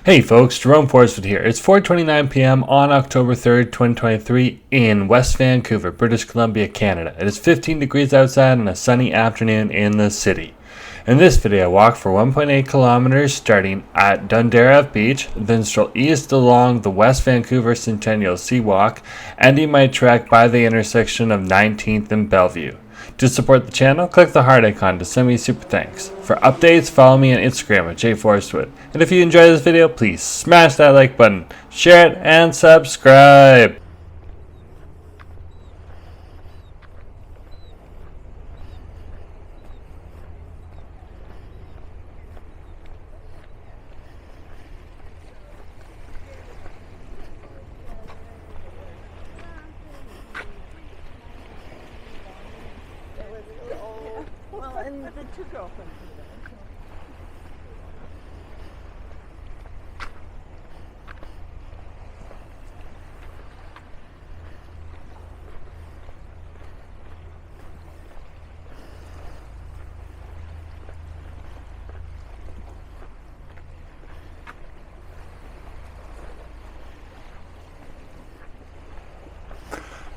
Hey folks, Jerome Forestwood here. It's 4:29 p.m. on October 3rd, 2023 in West Vancouver, British Columbia, Canada. It is 15 degrees outside on a sunny afternoon in the city. In this video, I walk for 1.8 kilometers starting at Dundarave Beach, then stroll east along the West Vancouver Centennial Seawalk, ending my trek by the intersection of 19th and Bellevue. To support the channel, click the heart icon to send me super thanks. For updates, follow me on Instagram at jforestwood. And if you enjoyed this video, please smash that like button, share it, and subscribe. And the two girlfriends.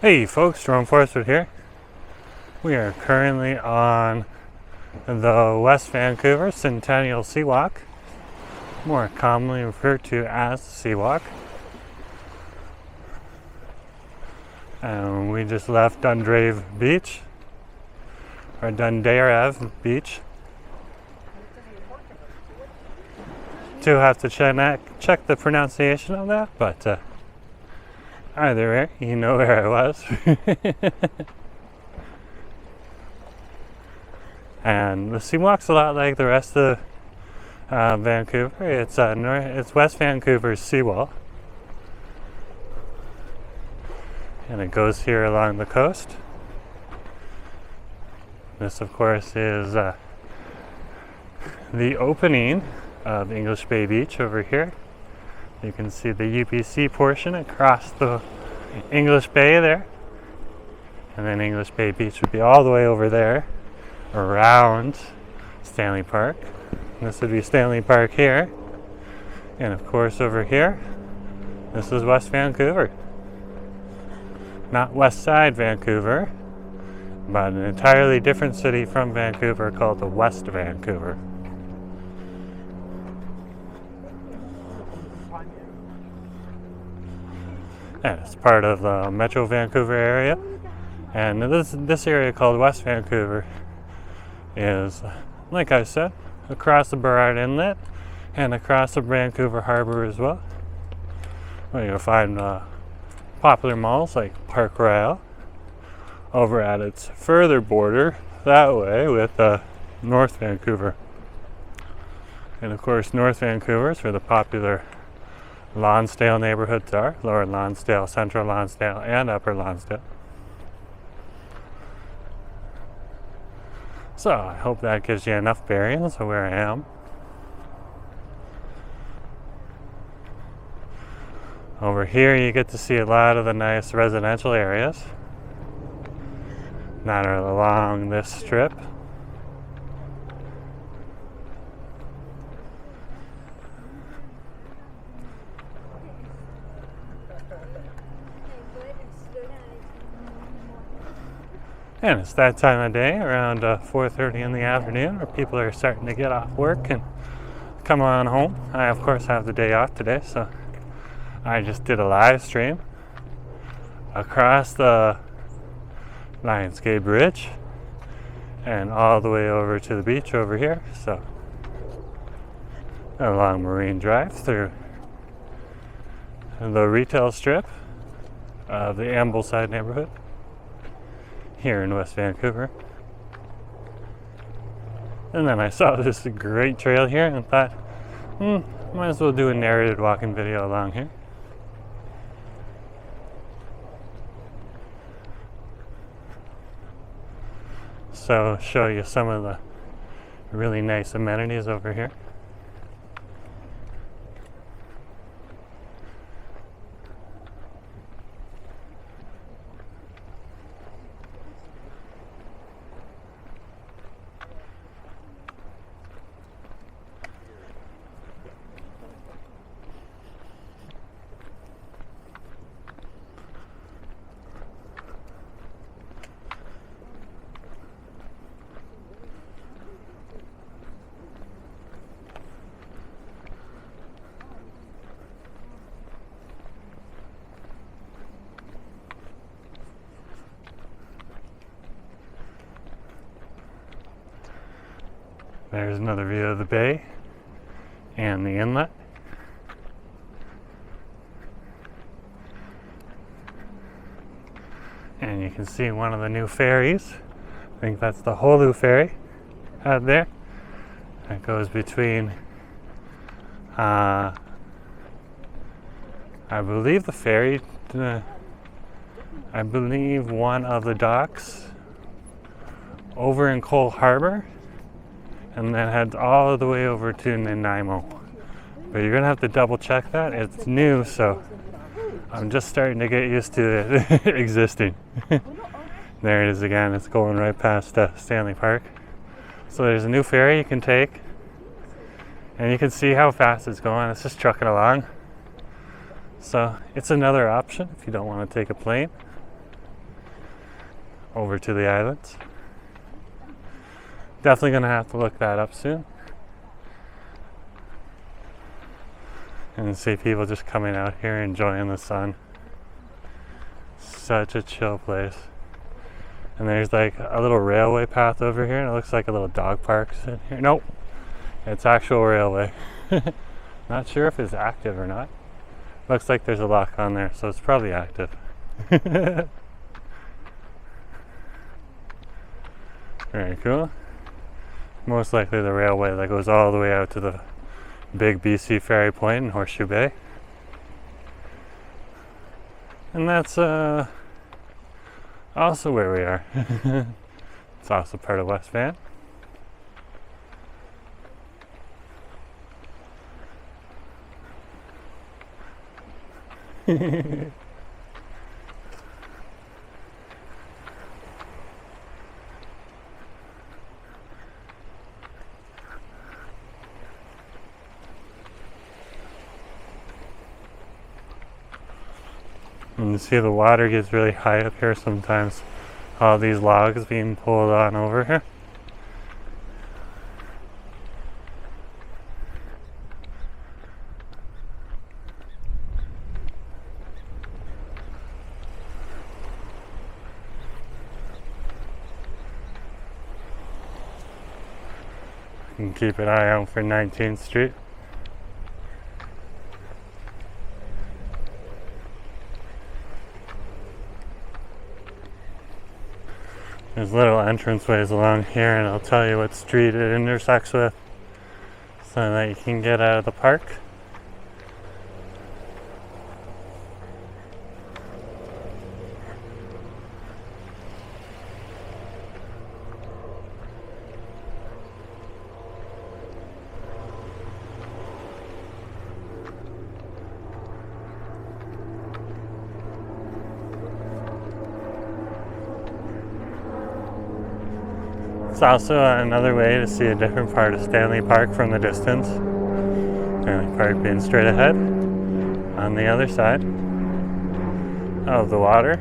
Hey folks, Jerome Forestwood here. We are currently on the West Vancouver Centennial Seawalk, more commonly referred to as the Seawalk. And we just left Dundarave Beach, or Dundarave Beach. Do have to check the pronunciation of that, but either way, you know where I was. And the Seawalk's a lot like the rest of Vancouver. It's West Vancouver's seawall, and it goes here along the coast. This, of course, is the opening of English Bay Beach over here. You can see the UPC portion across the English Bay there, and then English Bay Beach would be all the way over there around Stanley Park. This would be Stanley Park here, and of course over here this is West Vancouver. Not West Side Vancouver, but an entirely different city from Vancouver called the West Vancouver. And it's part of the Metro Vancouver area, and this area called West Vancouver is, like I said, across the Burrard Inlet and across the Vancouver Harbor as well, where you'll find popular malls like Park Royal over at its further border that way with North Vancouver. And of course North Vancouver is where the popular Lonsdale neighborhoods are: Lower Lonsdale, Central Lonsdale, and Upper Lonsdale. So I hope that gives you enough bearings of where I am. Over here you get to see a lot of the nice residential areas that are along this strip. And it's that time of day, around 4:30 in the afternoon, where people are starting to get off work and come on home. I, of course, have the day off today, so I just did a live stream across the Lionsgate Bridge and all the way over to the beach over here. So along Marine Drive through the retail strip of the Ambleside neighborhood here in West Vancouver. And then I saw this great trail here and thought, might as well do a narrated walking video along here. So show you some of the really nice amenities over here. There's another view of the bay and the inlet. And you can see one of the new ferries. I think that's the Holu ferry out there. That goes between, I believe the ferry, I believe one of the docks over in Cole Harbor, and then heads all the way over to Nanaimo. But you're gonna have to double check that. It's new, so I'm just starting to get used to it existing. There it is again. It's going right past Stanley Park. So there's a new ferry you can take, and you can see how fast it's going. It's just trucking along. So it's another option if you don't want to take a plane over to the islands. Definitely gonna have to look that up soon. And see people just coming out here enjoying the sun. Such a chill place. And there's like a little railway path over here, and it looks like a little dog park in here. Nope, it's actual railway. Not sure if it's active or not. Looks like there's a lock on there, so it's probably active. Very cool. Most likely the railway that goes all the way out to the big BC Ferry Point in Horseshoe Bay. And that's also where we are. It's also part of West Van. And you see the water gets really high up here sometimes. All these logs being pulled on over here. You can keep an eye out for 19th Street. There's little entranceways along here, and I'll tell you what street it intersects with so that you can get out of the park. It's also another way to see a different part of Stanley Park from the distance. Stanley Park being straight ahead. On the other side of the water,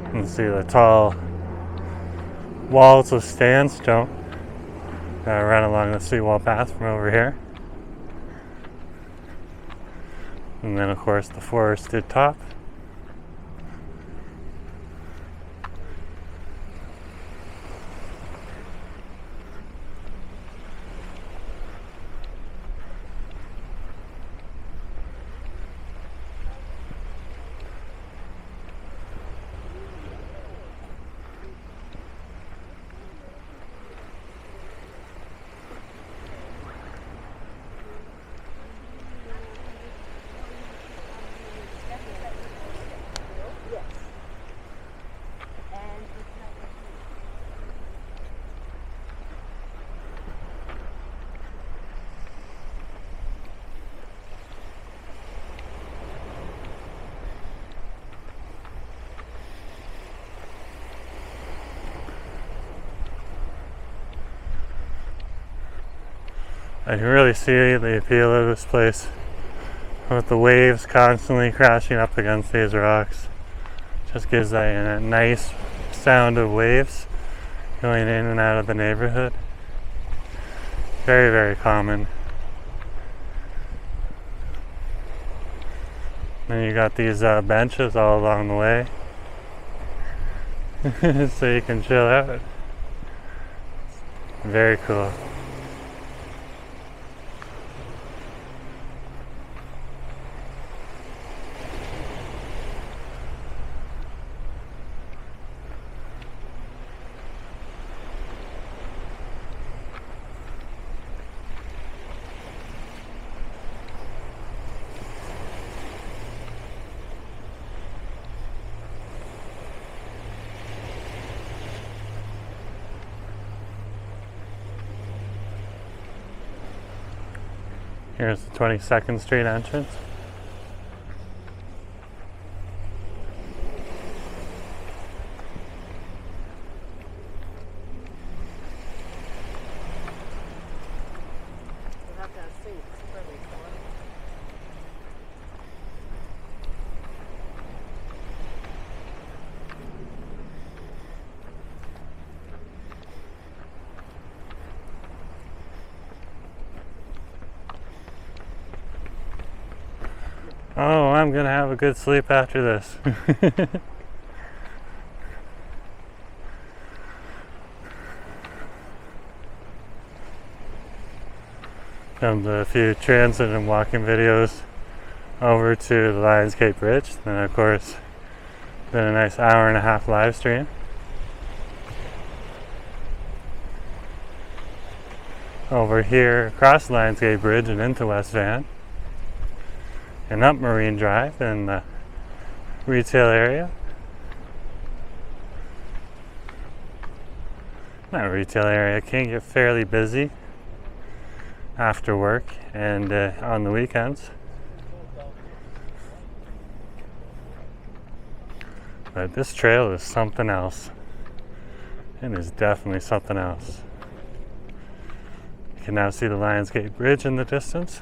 you can see the tall walls of sandstone that run along the seawall path from over here. And then of course the forested top. I can really see the appeal of this place with the waves constantly crashing up against these rocks. Just gives that a nice sound of waves going in and out of the neighborhood. Very, very common. Then you got these benches all along the way so you can chill out. Very cool. Here's the 22nd Street entrance. You have to have seats for every car. Oh, I'm gonna have a good sleep after this. Filmed a few transit and walking videos over to the Lionsgate Bridge. Then, of course, did a nice hour and a half live stream. Over here, across the Lionsgate Bridge and into West Van. And up Marine Drive in the retail area. Not retail area, can get fairly busy after work and on the weekends. But this trail is something else. It is definitely something else. You can now see the Lionsgate Bridge in the distance.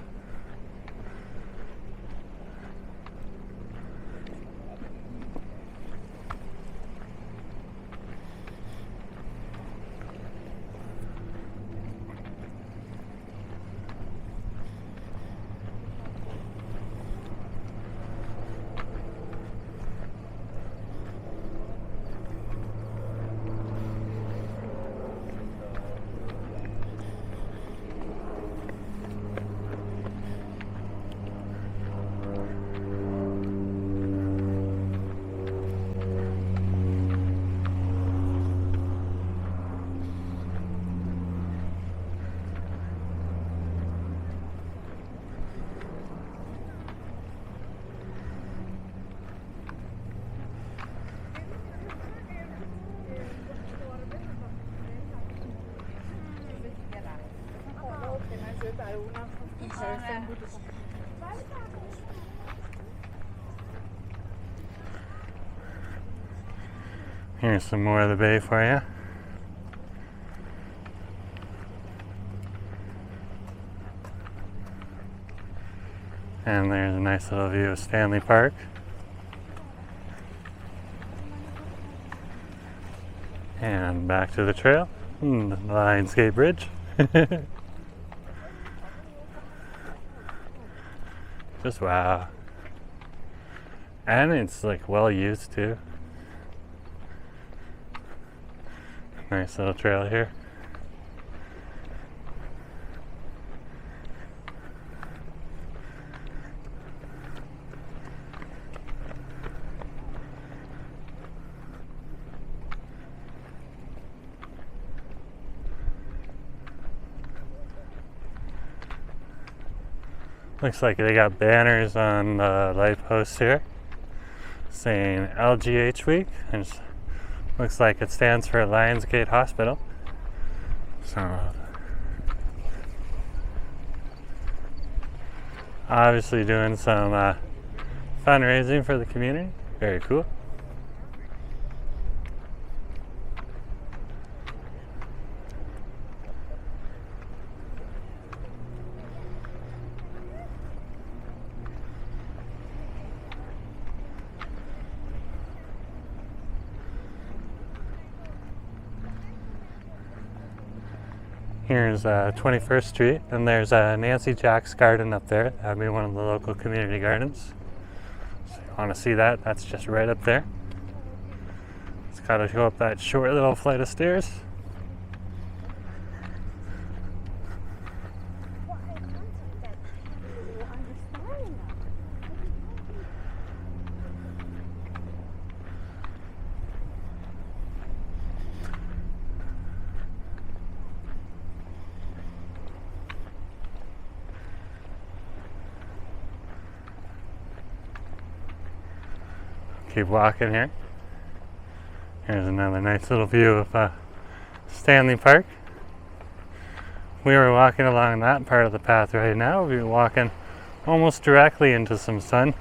Here's some more of the bay for you. And there's a nice little view of Stanley Park. And back to the trail, the Lionsgate Bridge. Just wow. And it's like well used too. Nice little trail here. Looks like they got banners on the light posts here saying LGH Week, and looks like it stands for Lionsgate Hospital. So obviously doing some fundraising for the community. Very cool. Here's 21st Street, and there's Nancy Jack's garden up there. That'd be one of the local community gardens. So you want to see that? That's just right up there. It's got to go up that short little flight of stairs. Keep walking here. Here's another nice little view of Stanley Park. We were walking along that part of the path right now. We're walking almost directly into some sun.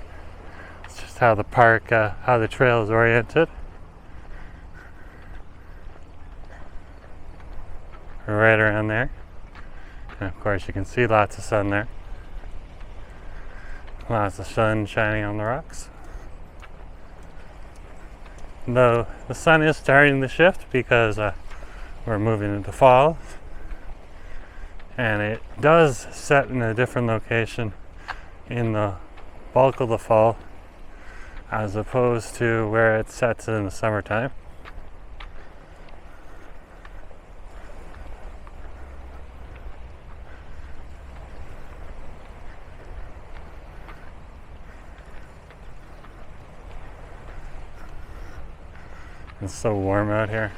It's just how the park, how the trail is oriented. We're right around there. And of course you can see lots of sun there. Lots of sun shining on the rocks. Though the sun is starting to shift because we're moving into fall. And it does set in a different location in the bulk of the fall as opposed to where it sets in the summertime. It's so warm out here.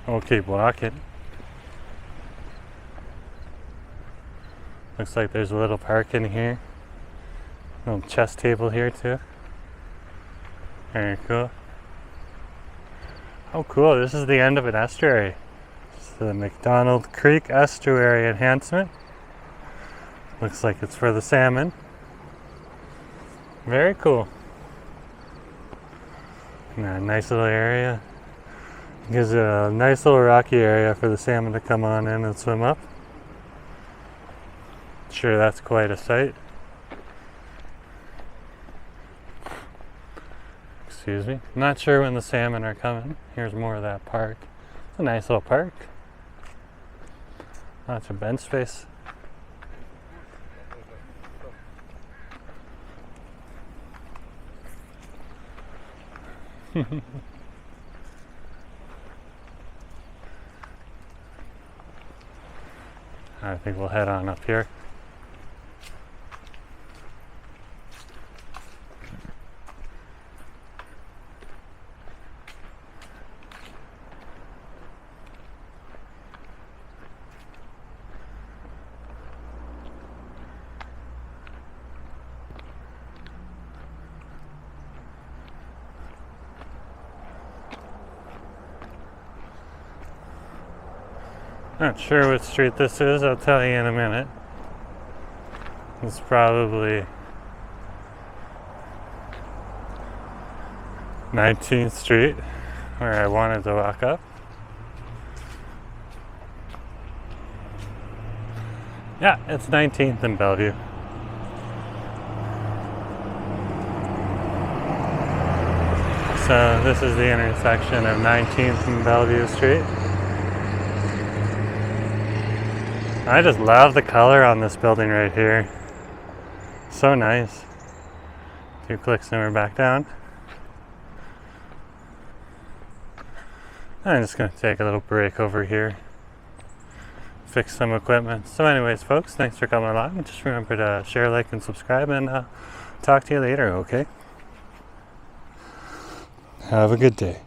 We'll keep walking. Looks like there's a little park in here. Little chess table here too. Very cool. Oh cool, this is the end of an estuary. The McDonald Creek Estuary Enhancement. Looks like it's for the salmon. Very cool. And a nice little area. Gives it a nice little rocky area for the salmon to come on in and swim up. Sure, that's quite a sight. Excuse me. Not sure when the salmon are coming. Here's more of that park. It's a nice little park. Lots of bench space. I think we'll head on up here. Not sure what street this is, I'll tell you in a minute. It's probably 19th Street, where I wanted to walk up. Yeah, it's 19th in Bellevue. So this is the intersection of 19th and Bellevue Street. I just love the color on this building right here. So nice. 2 clicks and we're back down. I'm just going to take a little break over here. Fix some equipment. So anyways, folks, thanks for coming along. Just remember to share, like, and subscribe, and talk to you later, okay? Have a good day.